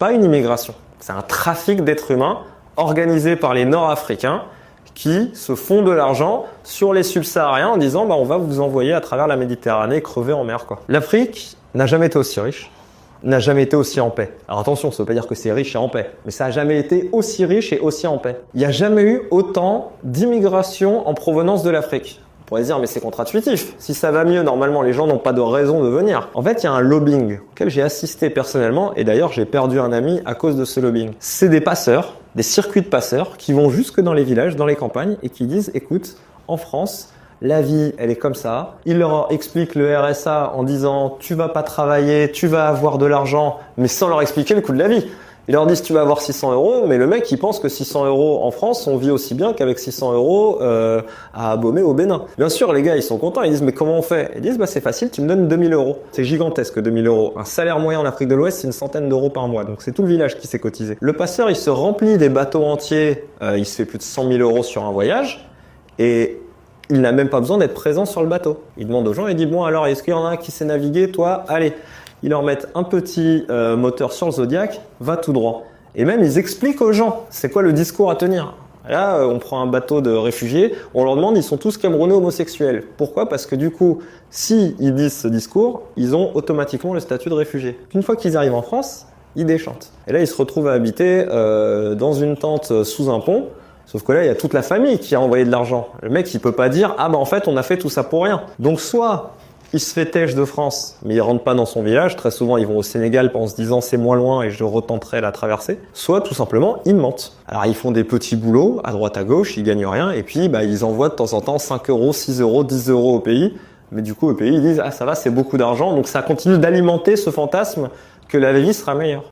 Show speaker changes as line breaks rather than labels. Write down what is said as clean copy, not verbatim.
pas une immigration, c'est un trafic d'êtres humains organisé par les Nord-Africains qui se font de l'argent sur les subsahariens en disant on va vous envoyer à travers la Méditerranée crever en mer, quoi. L'Afrique n'a jamais été aussi riche, n'a jamais été aussi en paix. Alors attention, ça ne veut pas dire que c'est riche et en paix, mais ça n'a jamais été aussi riche et aussi en paix. Il n'y a jamais eu autant d'immigration en provenance de l'Afrique. On pourrait dire mais c'est contre-intuitif. Si ça va mieux, normalement les gens n'ont pas de raison de venir. En fait, il y a un lobbying auquel j'ai assisté personnellement et d'ailleurs j'ai perdu un ami à cause de ce lobbying. C'est des passeurs, des circuits de passeurs qui vont jusque dans les villages, dans les campagnes et qui disent écoute, en France, la vie, elle est comme ça. Ils leur expliquent le RSA en disant tu vas pas travailler, tu vas avoir de l'argent, mais sans leur expliquer le coût de la vie. Ils leur disent tu vas avoir 600 €, mais le mec il pense que 600 € en France, on vit aussi bien qu'avec 600 € à Abomey au Bénin. Bien sûr, les gars ils sont contents, ils disent mais comment on fait? Ils disent c'est facile, tu me donnes 2000 €. C'est gigantesque 2000 €. Un salaire moyen en Afrique de l'Ouest c'est une centaine d'euros par mois, donc c'est tout le village qui s'est cotisé. Le passeur il se remplit des bateaux entiers, il se fait plus de 100 000 € sur un voyage et il n'a même pas besoin d'être présent sur le bateau. Il demande aux gens, il dit bon alors est-ce qu'il y en a un qui sait naviguer? Toi, allez. Ils leur mettent un petit moteur sur le Zodiac, va tout droit. Et même ils expliquent aux gens c'est quoi le discours à tenir. Là, on prend un bateau de réfugiés, on leur demande ils sont tous camerounais homosexuels. Pourquoi? Parce que du coup, si ils disent ce discours, ils ont automatiquement le statut de réfugié. Une fois qu'ils arrivent en France, ils déchantent. Et là, ils se retrouvent à habiter dans une tente sous un pont. Sauf que là, il y a toute la famille qui a envoyé de l'argent. Le mec, il peut pas dire ah en fait, on a fait tout ça pour rien. Donc soit il se fait têche de France, mais il rentre pas dans son village. Très souvent, ils vont au Sénégal en se disant c'est moins loin et je retenterai la traversée. Soit tout simplement, ils mentent. Alors ils font des petits boulots à droite à gauche, ils gagnent rien et puis ils envoient de temps en temps 5 €, 6 €, 10 € au pays. Mais du coup, au pays, ils disent ah ça va, c'est beaucoup d'argent. Donc ça continue d'alimenter ce fantasme que la vie sera meilleure.